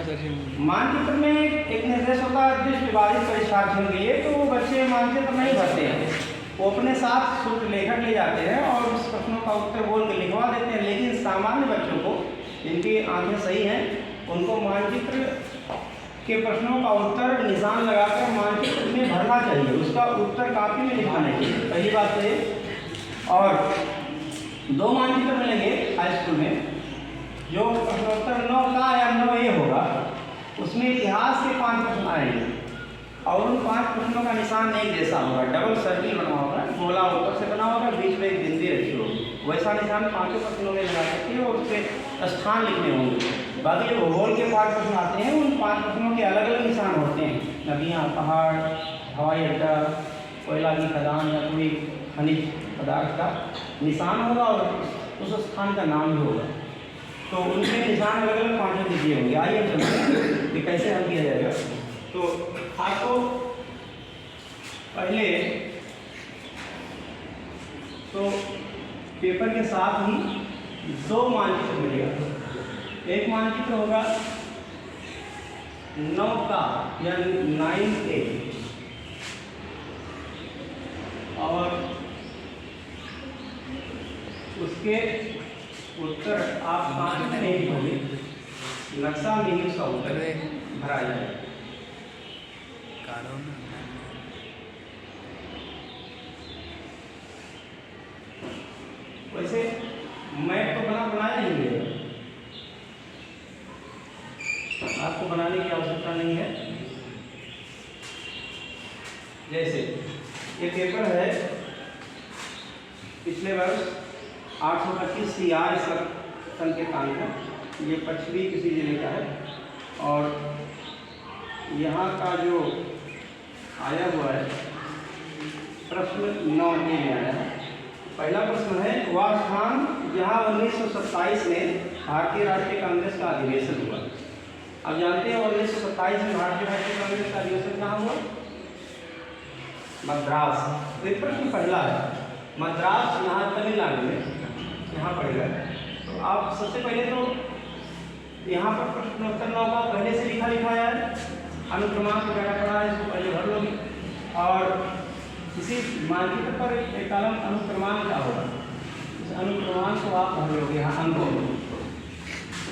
मानचित्र में एक निर्देश होता है दृष्टि विभाजित परीक्षार्थियों के लिए, तो वो बच्चे मानचित्र नहीं भरते हैं, वो अपने साथ शुल्क लेखक ले जाते हैं और उस प्रश्नों का उत्तर बोल के लिखवा देते हैं। लेकिन सामान्य बच्चों को, जिनकी आंखें सही हैं, उनको मानचित्र के प्रश्नों का उत्तर निशान लगाकर मानचित्र में भरना चाहिए, उसका उत्तर कापी में लिखवाना चाहिए। पहली बात तो ये। और 2 मानचित्र मिलेंगे हाई स्कूल में, जो प्रश्नोत्तर 9 का या 9A होगा, उसमें इतिहास के 5 प्रश्न आएंगे और उन 5 प्रश्नों का निशान एक जैसा होगा, डबल सर्किल बना होगा, गोला ऊपर से बना होगा, बीच में एक बिंदी रखी होगी, वैसा निशान 5 प्रश्नों में लगा सकते हैं और उसके स्थान लिखने होंगे। बाकी जो भूगोल के 5 प्रश्न आते हैं, उन 5 प्रश्नों के अलग अलग निशान होते हैं, नदियाँ, पहाड़, हवाई अड्डा, कोयला की खदान या कोई खनिज पदार्थ का निशान होगा और उस स्थान का नाम भी होगा, तो उनके निशान अलग अलग 5 दिए होंगे। आइए हम चलते हैं कि कैसे हल किया जाएगा। तो आपको पहले तो पेपर के साथ ही 2 मानचित्र मिलेगा। एक मानचित्र होगा 9 का या 9A और उसके उत्तर आप कांच नहीं लिखोगे, नक्शा में ही उसका उत्तर भरा जाए। वैसे मैप तो बनाया नहीं है, आपको बनाने की आवश्यकता नहीं है। जैसे ये पेपर है पिछले वर्ष 825 CR सन के कान का, ये पश्चिमी किसी जिले का है और यहाँ का जो आया हुआ है प्रश्न 9A में आया है। पहला प्रश्न है, वह स्थान जहाँ 1927 में भारतीय राष्ट्रीय कांग्रेस का अधिवेशन हुआ। अब जानते हैं 1927 में भारतीय राष्ट्रीय कांग्रेस का अधिवेशन कहाँ हुआ? मद्रास। तो प्रश्न पहला है, मद्रास यहाँ तमिलनाडु में, यहाँ पड़ेगा। तो आप सबसे पहले तो यहाँ पर प्रश्नोत्तर 9 का पहले से लिखा है, अनुक्रमांक वगैरह पढ़ा है, इसको पहले भर लोगे और इसी मानचित्र पर एक कॉलम अनुक्रमांक का होगा, इस अनुक्रमांक को आप भर लोगे यहाँ अंकों में।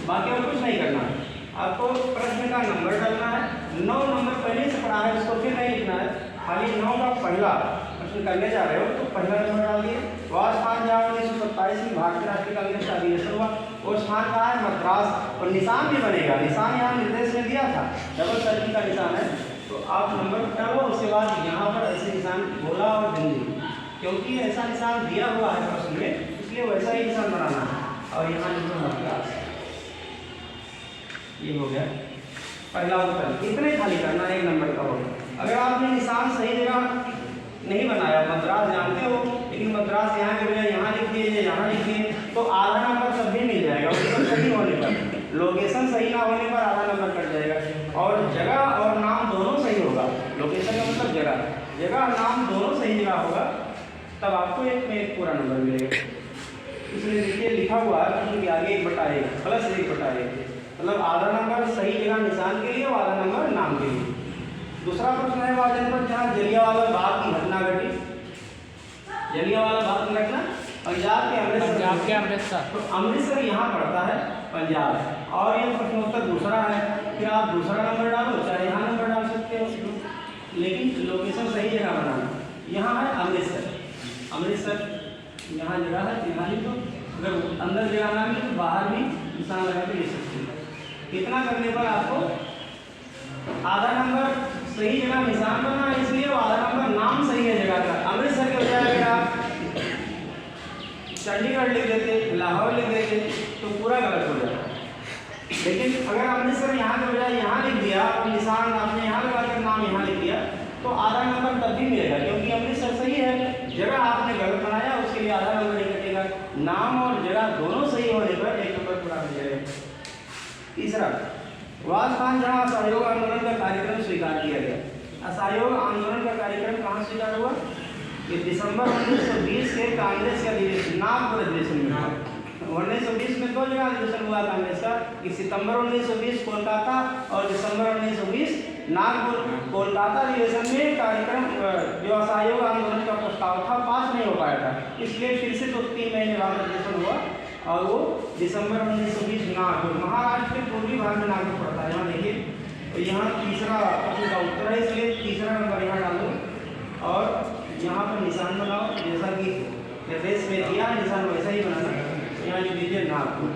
बाकी और कुछ नहीं करना है, आपको प्रश्न का नंबर डालना है। 9 नंबर पहले से पढ़ा है, उसको फिर नहीं लिखना है, खाली 9 का पहला प्रश्न करने जा रहे हो तो पहला नंबर डाल दिए। वह स्थान जहाँ 1927 में भारतीय राष्ट्रीय कांग्रेस का अधिवेशन हुआ, वो स्थान कहाँ है? मद्रास। और निशान भी बनेगा, निशान यहाँ निर्देश में दिया था, डबल सर्किल का निशान है, तो आप नंबर डालो। उसके बाद यहाँ पर ऐसे निशान गोला और बिंदी, क्योंकि ऐसा निशान दिया हुआ है प्रश्न में, इसलिए वैसा ही निशान बनाना है। और यहाँ लिखो मद्रास, ये हो गया पहला उत्तर। इतने खाली करना 1 नंबर का होगा। अगर आपने निशान सही जगह नहीं बनाया, मद्रास जानते हो, लेकिन मद्रास यहाँ के बजाय यहाँ लिख दिए, यहाँ लिख दिए, तो आधा नंबर तब भी मिल जाएगा। उसको सही होने पर, लोकेशन सही ना होने पर आधा नंबर कट जाएगा। और जगह और नाम दोनों सही होगा, लोकेशन का मतलब जगह नाम दोनों सही जगह होगा, तब आपको एक में 1 पूरा नंबर मिलेगा। इसलिए देखिए लिखा हुआ है प्रश्न के आगे 1/1 प्लस 1/1, मतलब आधा नंबर सही जगह निशान के लिए और आधा नंबर नाम के लिए। दूसरा प्रश्न है, वह जनपद जहाँ जलियांवाला बाग की घटना घटी। जलियांवाला बाग की घटना पंजाब के अमृतसर, तो अमृतसर यहाँ पड़ता है पंजाब। और ये प्रश्नोत्तर दूसरा है, फिर आप दूसरा नंबर डालो, चाहे यहाँ नंबर डाल सकते हो, लेकिन लोकेशन सही जगह बनाना। यहाँ है अमृतसर यहाँ जगह है, यहाँ लिखो। अगर अंदर जगह ना मिले तो बाहर भी निशान लगा के ले सकते हो। इतना करने पर आपको आधा नंबर सही जगह निशान करना है, इसलिए वो आधा नंबर नाम सही है जगह का। अमृतसर के बजाय अगर आप चंडीगढ़ लिख देते, लाहौर लिख देते, तो पूरा गलत हो जाता। लेकिन अगर अमृतसर यहाँ के बजाय यहाँ लिख दिया, निशान आपने यहाँ लगाकर नाम यहाँ लिख दिया, तो आधा नंबर तब भी मिलेगा, क्योंकि अमृतसर सही है, जगह आपने गलत बनाया, उसके लिए आधा नंबर नहीं कटेगा। नाम और जगह दोनों सही होने पर 1 नंबर पूरा मिल जाएगा। तीसरा, वह स्थान जहाँ असहयोग आंदोलन का कार्यक्रम स्वीकार किया गया। असहयोग आंदोलन का कार्यक्रम कहाँ स्वीकार हुआ? ये दिसंबर 1920 के कांग्रेस के अधिवेशन, नागपुर अधिवेशन में हुआ। 1920 में 2 जगह अधिवेशन हुआ कांग्रेस का, कि सितंबर 1920 कोलकाता और दिसंबर 1920 नागपुर। कोलकाता अधिवेशन में कार्यक्रम जो असहयोग आंदोलन का प्रस्ताव था पास नहीं हो पाया था, इसलिए फिर से 3 महीने बाद अधिवेशन हुआ और वो दिसंबर 1920 नागपुर, महाराष्ट्र के पूर्वी भाग में नागपुर पड़ता है। यहाँ देखिए, तो यहाँ तीसरा प्रश्न का उत्तर है, इसलिए तीसरा नंबर यहाँ डालो और यहाँ पर निशान बनाओ, जैसा कि निर्देश में दिया है निशान वैसा ही बनाना। यहाँ लिख दीजिए नागपुर।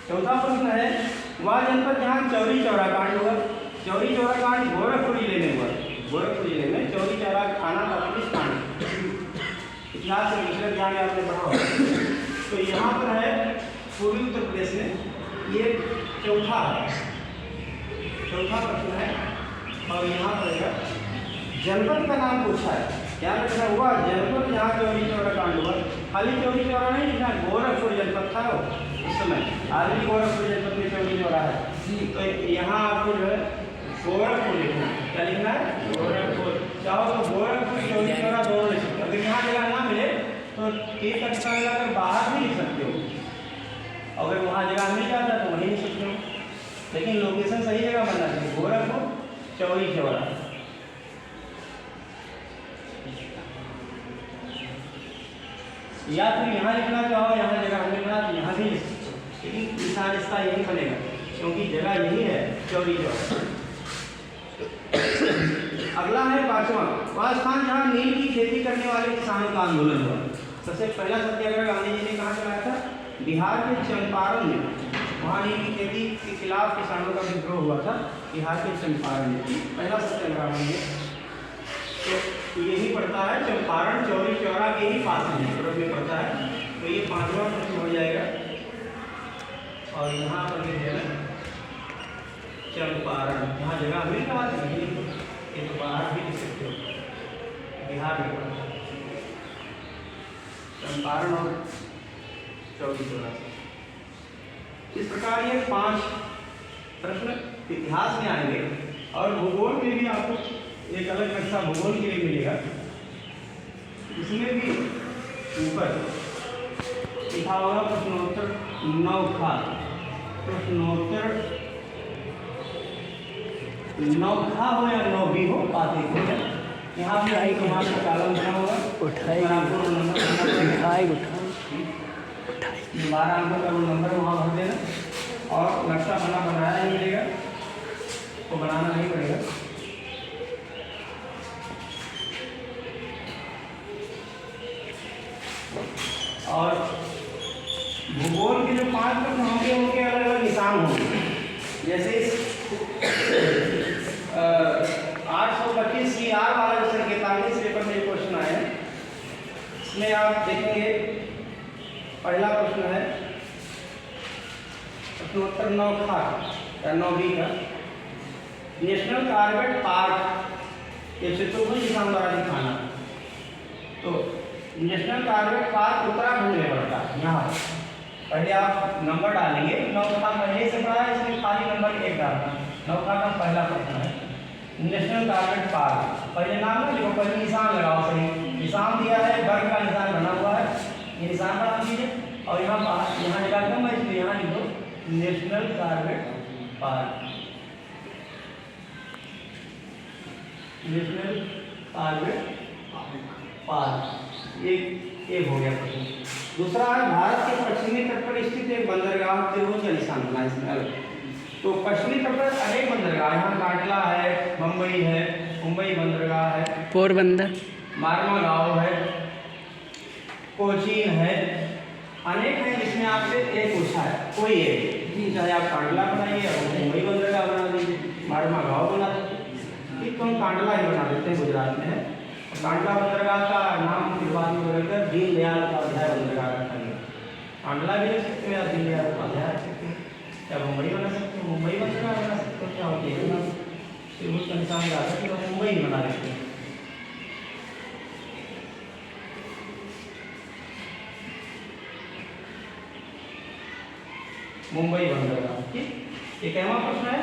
चौथा प्रश्न है, वह जनपद जहाँ चौरी चौरा कांड हुआ। चौरी चौरा कांड गोरखपुर जिले में हुआ। गोरखपुर जिले में चौरी चौरा थाना का पुलिस कांड, इतिहास से पिछले ध्यान में आपने पढ़ा होगा। तो यहाँ पर है पूर्वी उत्तर प्रदेश में, ये चौथा प्रश्न है और यहाँ पर है जनपद का नाम पूछा है, क्या लिखना हुआ, जनपद जहाँ चौरी चौरा कांड हुआ। खाली चौरी चौरा नहीं लिखना, गोरखपुर जनपद था वो उस समय, आज भी गोरखपुर जनपद में चौरी चौरा है। तो यहाँ आपको जो है गोरखपुर लिखना है, क्या लिखना है, गोरखपुर। चाहो तो गोरखपुर चौरी चौरा दोनों लिख सकते हो। अगर यहाँ जगह ना मिले तो एक अच्छा लगाकर बाहर भी लिख सकते हो, अगर वहाँ जगह मिल जाता है तो वहीं लिख सकते हो, लेकिन लोकेशन सही जगह बनना चाहिए, गोरखपुर चौरी चौरा। या फिर यहाँ लिखना चाहो, यहाँ जगह मिलना तो यहाँ भी लिख सकते हो, लेकिन निशान इसका यही बनेगा क्योंकि जगह यही है चौरी चौरा। अगला है 5वां, वह स्थान जहाँ नील की खेती करने वाले किसानों का आंदोलन हुआ। सबसे पहला सत्याग्रह गांधी जी ने कहाँ चलाया था, बिहार के चंपारण में। वहाँ नील की खेती के खिलाफ किसानों का विद्रोह हुआ था, बिहार के चंपारण में पहला सत्याग्रह है। तो यही पड़ता है चंपारण चौरी चौरा के ही पास में पड़ता है। तो ये 5वां प्रश्न हो जाएगा और यहाँ पर लिख देना चंपारण, यहाँ जगह मिल रहा है ये तो बाहर भी लिख सकते हो, बिहार में पड़ता है चंपारण और चौरी चौरा। इस प्रकार ये 5 प्रश्न इतिहास में आएंगे और भूगोल में भी आपको एक अलग नक्शा भूगोल के लिए मिलेगा, इसमें भी ऊपर लिखा होगा प्रश्नोत्तर 9 खा, प्रश्नोत्तर 9 खा हो या 9 भी हो, पाते हो। यहाँ भी आई कमाल का कालम बना होगा, उठाई दोबारा अंकों का नंबर वहाँ भर देना और नक्शा बनाया नहीं मिलेगा तो बनाना नहीं पड़ेगा। और भूगोल के जो 5 प्रश्न होंगे उनके अलग अलग निशान होंगे। जैसे 825 CR वाला जो 43 पेपर में क्वेश्चन आए हैं, इसमें आप देखेंगे पहला प्रश्न है प्रश्नोत्तर 9 खा या 9 बी का, नेशनल कार्बेट पार्क ये चतुर्भुज निशान द्वारा दिखाना। तो नेशनल कार्बेट पार्क उत्तराखंड में पड़ता है। यहाँ पहले आप नंबर डालेंगे, 9 का पहले से पढ़ा है इसमें खाली नंबर 1 डालना। 9 का पहला प्रश्न है नेशनल कार्बेट पार्क, पहले नाम ना लिखो, पहले निशान लगाओ, सही निशान दिया है, वर्ग का निशान बना हुआ है, ये निशान बना दीजिए और यहाँ जगह कम है इसलिए यहाँ लिखो national Corbett park, national Corbett park. एक हो गया प्रश्न। दूसरा है भारत के पश्चिमी तट पर स्थित एक बंदरगाह त्रिभुज का निशान बना इसमें अलग। तो पश्चिमी तट पर अनेक बंदरगाह, यहाँ काटला है, मुंबई है, मुंबई बंदरगाह है, पोरबंदर, मारमागांव है, कोचीन है, अनेक हैं जिसमें आपसे एक पूछा है, कोई एक, चाहे आप कांडला बनाइए या मुंबई बंदरगाह बना दीजिए, मारमागांव बना दीजिए, तो हम कांडला ही बना देते हैं, गुजरात में है। कांडला बंदरगाह का नाम फिर बाद में बदलकर दीनदयाल उपाध्याय बंदरगाह रखा गया। कांडला भी रख सकते हो या दीनदयाल उपाध्याय रख सकते हो, या मुंबई बना सकते हो, मुंबई बंदरगाह बना सकते हो, क्या होती है त्रिभुज का निशान लगा सकते मुंबई बना देते हैं। मुंबई बंदरगाह, ठीक। ये कैवा प्रश्न है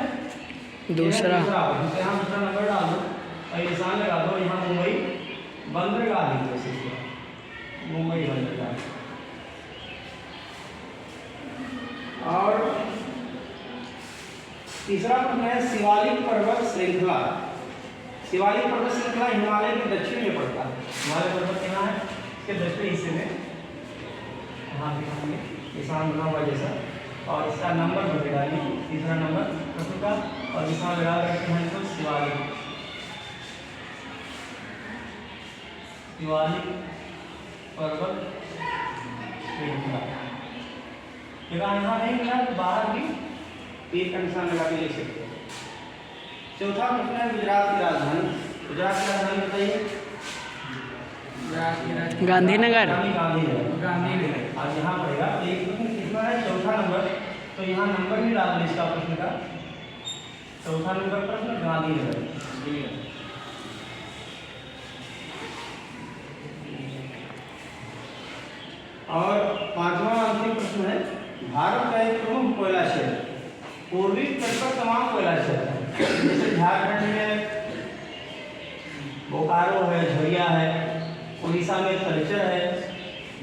दूसरा यहाँ दूसरा नंबर डाल दो और निशान लगा दो, यहाँ मुंबई बंदरगाह लिख दो, मुंबई बन जाता है। और तीसरा प्रश्न है शिवालिक पर्वत श्रृंखला। शिवालिक पर्वत श्रृंखला हिमालय के दक्षिण में पड़ता है। हिमालय पर्वत कहाँ है? इसके दक्षिणी हिस्से में, यहाँ दिखाएंगे निशान बना हुआ जैसा, और इसका नंबर बता डालिए, तीसरा नंबर प्रश्न का, और निशान लगा करके हैं तो शिवालिक पर्वत श्रृंखला। जगह यहाँ नहीं मिला तो बाहर भी तीर का निशान लगा के लिख सकते हैं। चौथा प्रश्न है गुजरात की राजधानी। गुजरात की राजधानी बताइए। गांधीनगर। गांधीनगर आज यहाँ पड़ेगा। एक प्रश्न कितना है? चौथा नंबर, तो यहाँ नंबर भी डाल दें इसका प्रश्न का। चौथा नंबर प्रश्न गांधीनगर। और पांचवा अंतिम प्रश्न है भारत का एक प्रमुख कोयला क्षेत्र। पूर्वी तट पर तमाम कोयला क्षेत्र है, जैसे झारखंड में बोकारो है, झरिया है, उड़ीसा में तलचर है,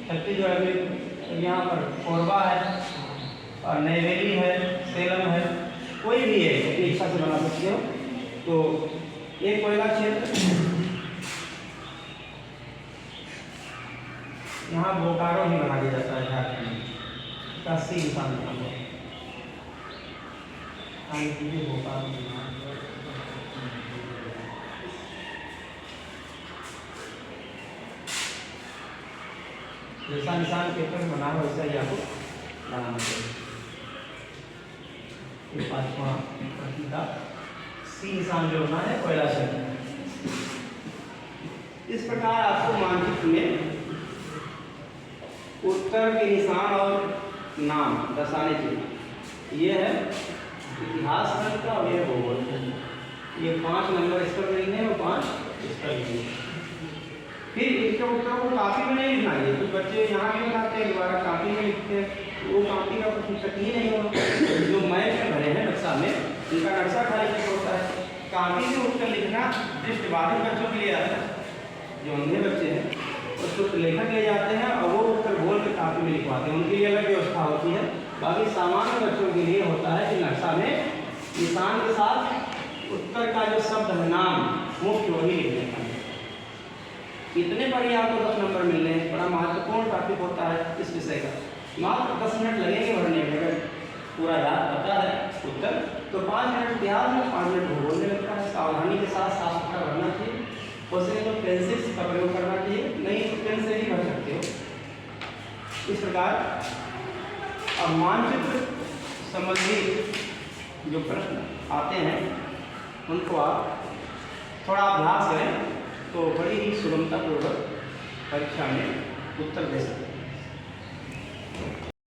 छत्तीसगढ़ में यहाँ पर कोरबा है, और नैवेली है, सेलम है, कोई भी है अपनी इच्छा से बना सकते हो। तो एक कोयला क्षेत्र यहाँ बोकारो ही बना दिया जाता है झारखंड में, का सी निशान बना हुआ है। बोकारो जैसा निशान पेपर में बना हुआ वैसा ही आपको बनाना चाहिए। पांचवा प्रश्न का सी निशान जो बना है कोयला क्षेत्र। इस प्रकार आपको मानचित्र में उत्तर के निशान और नाम दर्शाने चाहिए। ये है इतिहास खंड का और ये भूगोल। ये 5 नंबर इस पर लिखने हैं और 5 इस पर लिखने हैं। फिर इसके उत्तर को कापी में नहीं लिखना है। कुछ बच्चे यहाँ भी बनाते हैं, दोबारा कापी में लिखते हैं, वो कापी का कुछ तक ही नहीं होगा। जो मैप में भरे हैं नक्शा में, उनका नक्शा खाली लिख होता है। कापी में उत्तर लिखना दृष्टिबाधित बच्चों के लिए आता है। जो अंधे बच्चे हैं उसको लेखक ले जाते हैं और वो उत्तर बोल के कापी में लिखवाते हैं, उनके लिए अलग व्यवस्था होती है। बाकी सामान्य बच्चों के लिए होता है कि नक्शा में निशान के साथ उत्तर का जो शब्द है नाम मुख्य वही लिखने का। इतने पर ही आपको 10 नंबर मिल रहे हैं। बड़ा महत्वपूर्ण टॉपिक होता है इस विषय का। मात्र 10 मिनट लगेंगे भरने में। अगर पूरा याद पता है उत्तर तो 5 मिनट इतिहास में, 5 मिनट भूगोल में लगता है। सावधानी के साथ साफ सुथरा भरना चाहिए। उसे तो पेंसिल का प्रयोग करना चाहिए, नहीं तो पेन से ही भर सकते हो। इस प्रकार अब मानचित्र संबंधी जो प्रश्न आते हैं उनको आप थोड़ा अभ्यास करें तो बड़ी ही सुगमतापूर्वक परीक्षा में उत्तर दे सकते हैं।